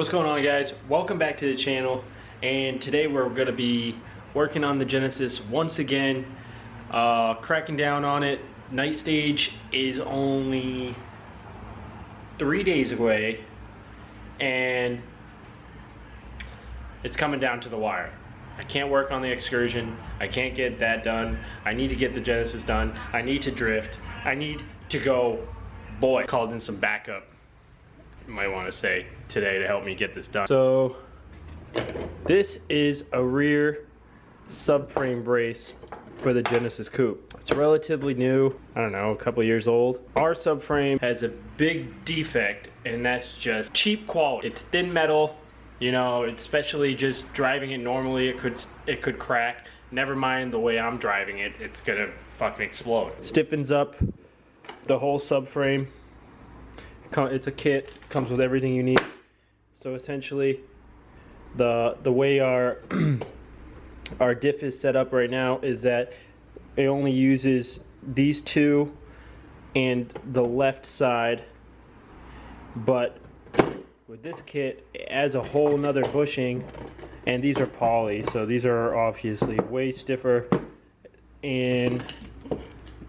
What's going on, guys? Welcome back to the channel, and today we're going to be working on the Genesis once again, cracking down on it. Night stage is only 3 days away, and it's coming down to the wire. I can't work on the excursion. I can't get that done. I need to get the Genesis done. I need to drift. I need to go, boy, called in some backup, you might want to say, today to help me get this done. So this is a rear subframe brace for the Genesis Coupe. It's relatively new, I don't know, a couple years old. Our subframe has a big defect, and that's just cheap quality. It's thin metal, you know, especially just driving it normally, it could crack. Never mind the way I'm driving it, it's gonna fucking explode. Stiffens up the whole subframe. It's a kit, comes with everything you need. So essentially, the way our our diff is set up right now is that it only uses these two and the left side, but with this kit it adds a whole nother bushing, and these are poly, so these are obviously way stiffer, and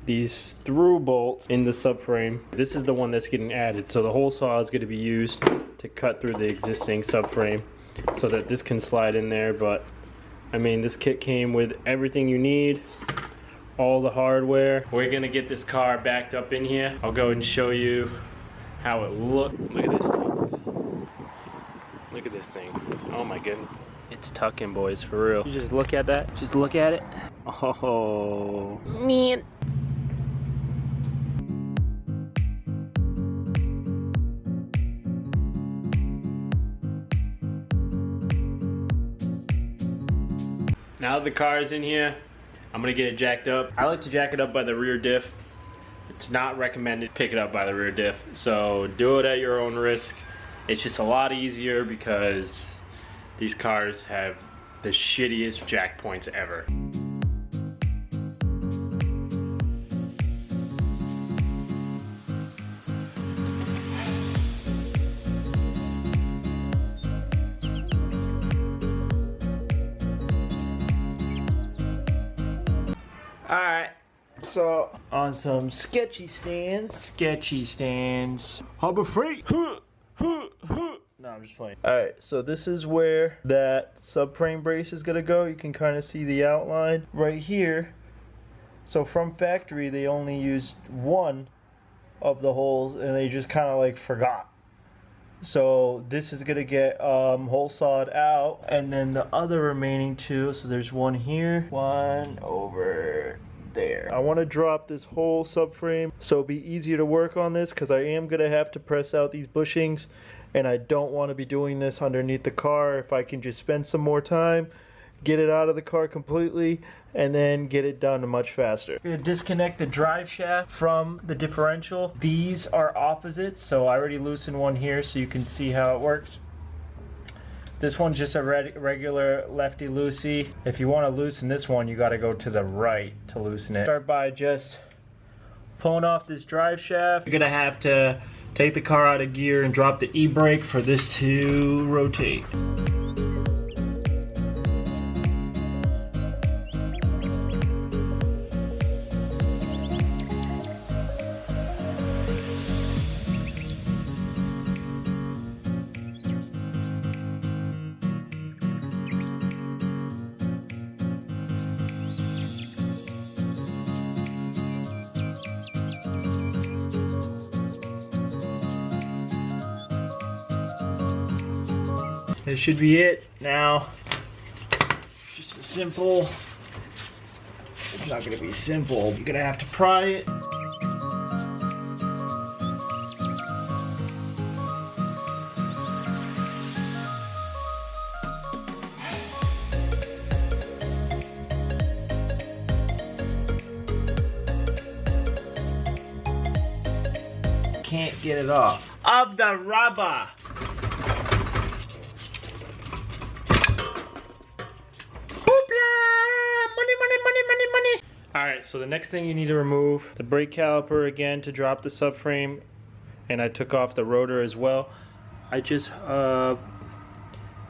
these through bolts in the subframe. This is the one that's getting added, so the hole saw is going to be used to cut through the existing subframe so that this can slide in there. But I mean, this kit came with everything you need, all the hardware. We're going to get this car backed up in here. I'll go and show you how it looks. Look at this thing. Look at this thing. Oh my goodness. It's tucking, boys, for real. You just look at that. Just look at it. Oh man. Now that the car is in here, I'm gonna get it jacked up. I like to jack it up by the rear diff. It's not recommended to pick it up by the rear diff, so do it at your own risk. It's just a lot easier because these cars have the shittiest jack points ever. Alright, so on some sketchy stands. Harbor Freight. No, I'm just playing. Alright, so this is where that subframe brace is gonna go. You can kind of see the outline right here. So from factory, they only used one of the holes, and they just kind of like forgot. So this is gonna get hole sawed out, and then the other remaining two, so there's one here, one over there. I want to drop this whole subframe so it'll be easier to work on this, because I am gonna have to press out these bushings, and I don't want to be doing this underneath the car. If I can just spend some more time, get it out of the car completely, and then get it done much faster. I'm gonna disconnect the drive shaft from the differential. These are opposites, so I already loosened one here so you can see how it works. This one's just a regular lefty-loosey. If you want to loosen this one, you got to go to the right to loosen it. Start by just pulling off this drive shaft. You're gonna have to take the car out of gear and drop the e-brake for this to rotate. This should be it now. Just a simple, it's not gonna be simple. You're gonna have to pry it. Can't get it off of the rubber. Alright, so the next thing you need to remove the brake caliper again to drop the subframe, and I took off the rotor as well. I just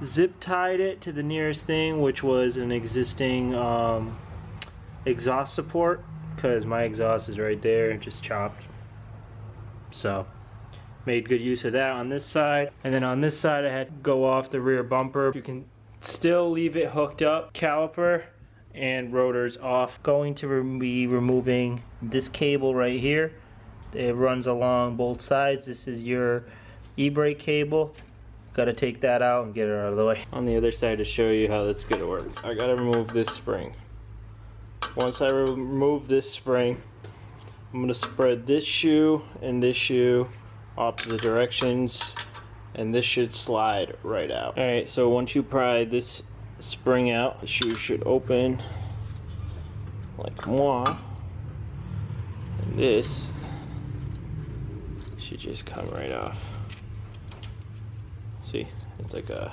zip tied it to the nearest thing, which was an existing exhaust support, because my exhaust is right there, just chopped. So made good use of that on this side. And then on this side I had to go off the rear bumper. You can still leave it hooked up. Caliper and rotors off. Going to be removing this cable right here. It runs along both sides. This is your e-brake cable. Got to take that out and get it out of the way. On the other side, to show you how that's gonna work, I gotta remove this spring. Once I remove this spring, I'm gonna spread this shoe and this shoe opposite directions, and this should slide right out. Alright, so once you pry this spring out, the shoe should open like moi, and this should just come right off. See, it's like a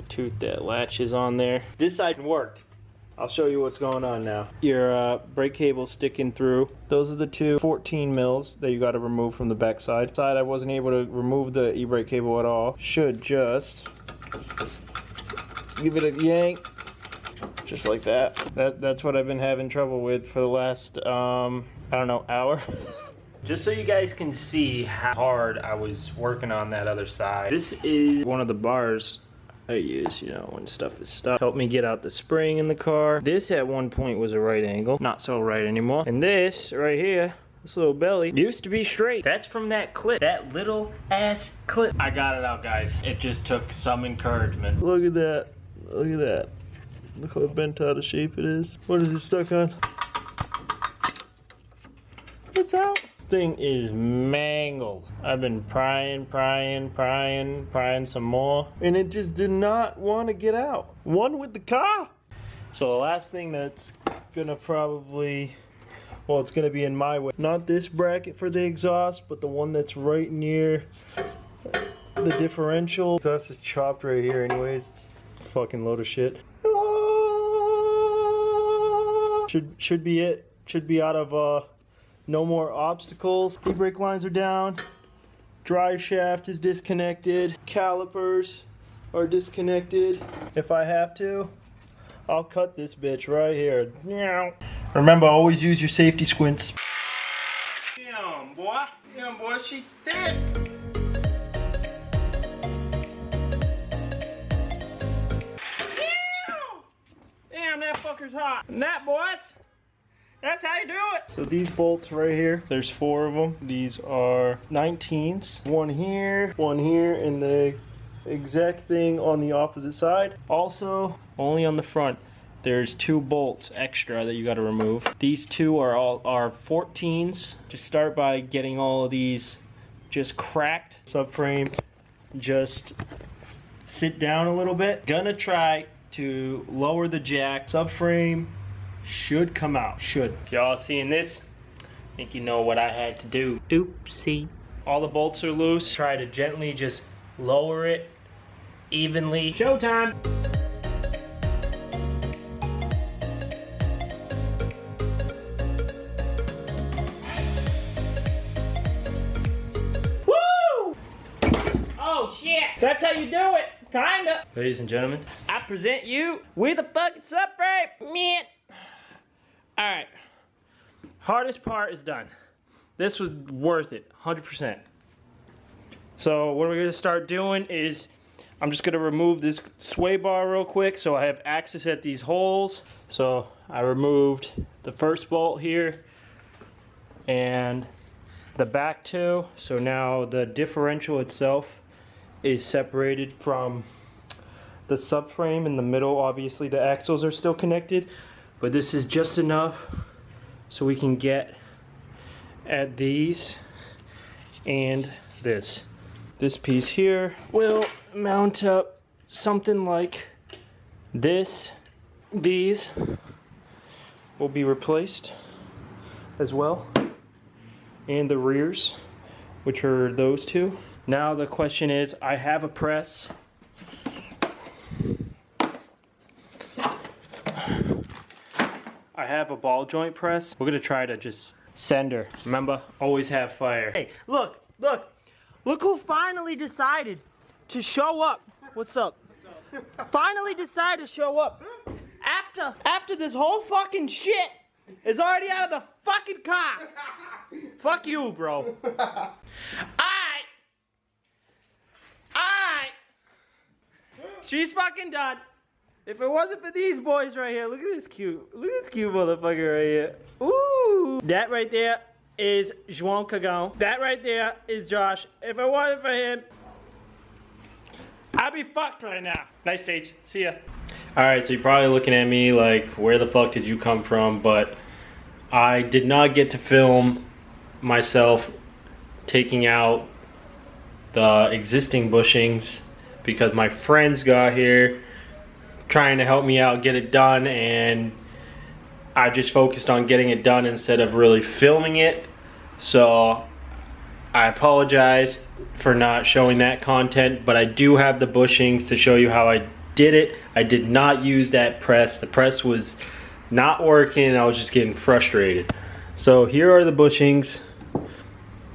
tooth that latches on there. This side worked. I'll show you what's going on now. Your brake cable sticking through. Those are the two 14 mils that you got to remove from the back side. I wasn't able to remove the e-brake cable at all. Should just give it a yank, just like that. That's what I've been having trouble with for the last I don't know, hour. Just so you guys can see how hard I was working on that other side. This is one of the bars I use, you know, when stuff is stuck. Help me get out the spring in the car. This at one point was a right angle, not so right anymore. And this right here, this little belly, used to be straight. That's from that clip, that little ass clip. I got it out, guys. It just took some encouragement. Look at that, look at that. Look how bent out of shape it is. What is it stuck on? It's out. Thing is mangled. I've been prying some more, and it just did not want to get out. One with the car. So the last thing that's gonna probably, well, it's gonna be in my way. Not this bracket for the exhaust, but the one that's right near the differential. Exhaust is chopped right here anyways. It's a fucking load of shit. Should be it. Should be out of no more obstacles. E-brake lines are down. Drive shaft is disconnected. Calipers are disconnected. If I have to, I'll cut this bitch right here. Remember, always use your safety squints. Damn, boy. Damn, boy, she thick. Damn, that fucker's hot. And that, boys, that's how you do it. So these bolts right here, there's 4 of them. These are 19s. One here, and the exact thing on the opposite side. Also, only on the front, there's 2 bolts extra that you got to remove. These 2 are 14s. Just start by getting all of these just cracked. Subframe, just sit down a little bit. Gonna try to lower the jack. Subframe should come out. Should. If y'all seeing this, I think you know what I had to do. Oopsie. All the bolts are loose. Try to gently just lower it evenly. Showtime. Woo! Oh shit. That's how you do it. Kinda. Ladies and gentlemen, I present you with a fucking subframe. Man. Alright, hardest part is done. This was worth it, 100%. So what we're going to start doing is, I'm just going to remove this sway bar real quick so I have access at these holes. So I removed the first bolt here and the back 2. So now the differential itself is separated from the subframe in the middle. Obviously the axles are still connected. But this is just enough so we can get at these and this. This piece here will mount up something like this. These will be replaced as well. And the rears, which are those 2. Now the question is, I have a press. I have a ball joint press. We're gonna try to just send her. Remember, always have fire. Hey, look who finally decided to show up. What's up? finally decide to show up. After this whole fucking shit is already out of the fucking car. Fuck you, bro. Alright. She's fucking done. If it wasn't for these boys right here, look at this cute motherfucker right here. Ooh. That right there is João Cagão. That right there is Josh. If it wasn't for him, I'd be fucked right now. Nice stage. See ya. Alright, so you're probably looking at me like, where the fuck did you come from? But I did not get to film myself taking out the existing bushings because my friends got here trying to help me out get it done, and I just focused on getting it done instead of really filming it. So I apologize for not showing that content, but I do have the bushings to show you how I did it. I did not use that press. The press was not working. I was just getting frustrated. So here are the bushings.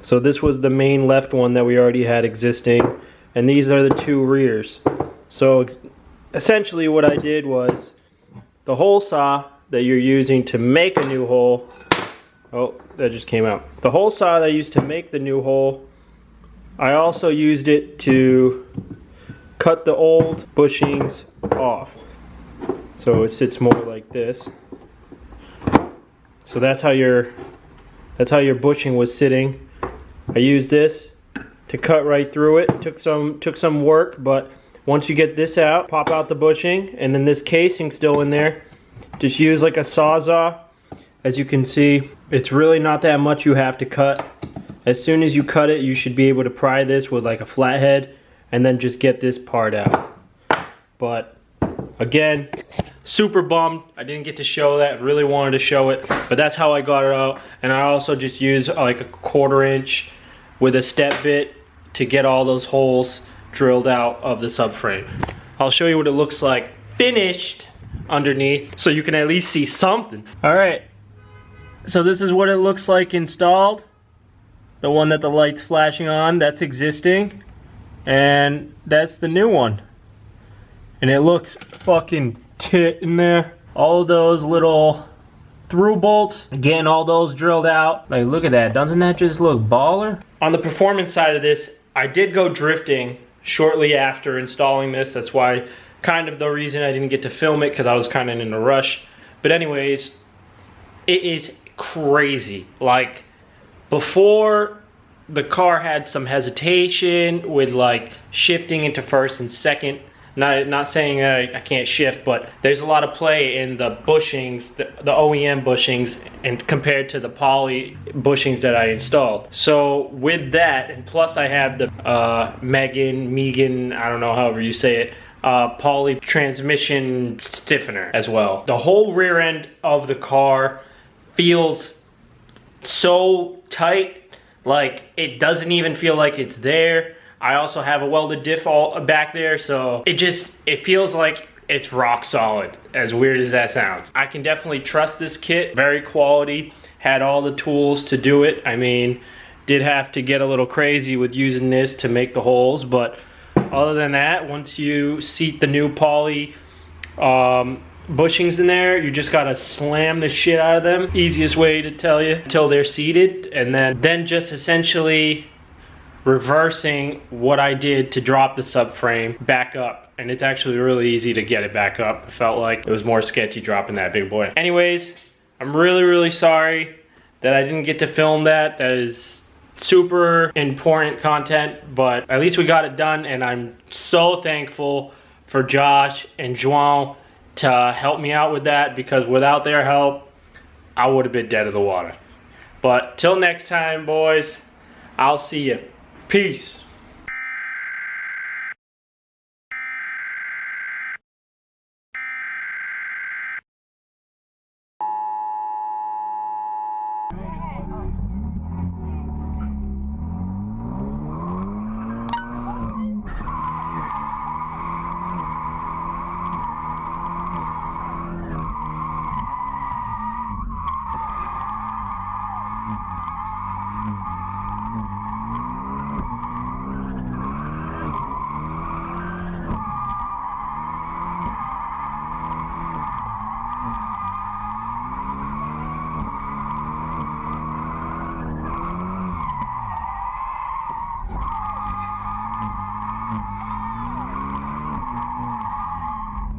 So this was the main left one that we already had existing, and these are the two rears. So essentially what I did was the hole saw that you're using to make a new hole, oh, that just came out. The hole saw that I used to make the new hole, I also used it to cut the old bushings off. So it sits more like this. So that's how your bushing was sitting. I used this to cut right through it. Took some work, but once you get this out, pop out the bushing, and then this casing still in there. Just use like a sawzall. As you can see, it's really not that much you have to cut. As soon as you cut it, you should be able to pry this with like a flathead and then just get this part out. But again, super bummed I didn't get to show that. Really wanted to show it, but that's how I got it out. And I also just used like a 1/4 inch with a step bit to get all those holes drilled out of the subframe. I'll show you what it looks like finished underneath so you can at least see something. Alright, so this is what it looks like installed. The one that the light's flashing on, that's existing, and that's the new one. And it looks fucking tit in there. All those little through bolts, again, all those drilled out. Like, look at that, doesn't that just look baller? On the performance side of this, I did go drifting shortly after installing this. That's why, kind of the reason I didn't get to film it, because I was kind of in a rush. But anyways, it is crazy. Like, before, the car had some hesitation with like shifting into first and second. Not saying I can't shift, but there's a lot of play in the bushings, the OEM bushings, and compared to the poly bushings that I installed. So with that, and plus I have the Megan, I don't know however you say it, poly transmission stiffener as well. The whole rear end of the car feels so tight, like it doesn't even feel like it's there. I also have a welded diff all back there, so it feels like it's rock solid, as weird as that sounds. I can definitely trust this kit, very quality, had all the tools to do it. I mean, did have to get a little crazy with using this to make the holes, but other than that, once you seat the new poly bushings in there, you just gotta slam the shit out of them. Easiest way to tell you, until they're seated, and then just essentially reversing what I did to drop the subframe back up. And it's actually really easy to get it back up. I felt like it was more sketchy dropping that big boy. Anyways, I'm really sorry that I didn't get to film that. That is super important content, but at least we got it done, and I'm so thankful for Josh and João to help me out with that, because without their help, I would have been dead of the water. But till next time, boys, I'll see you. Peace.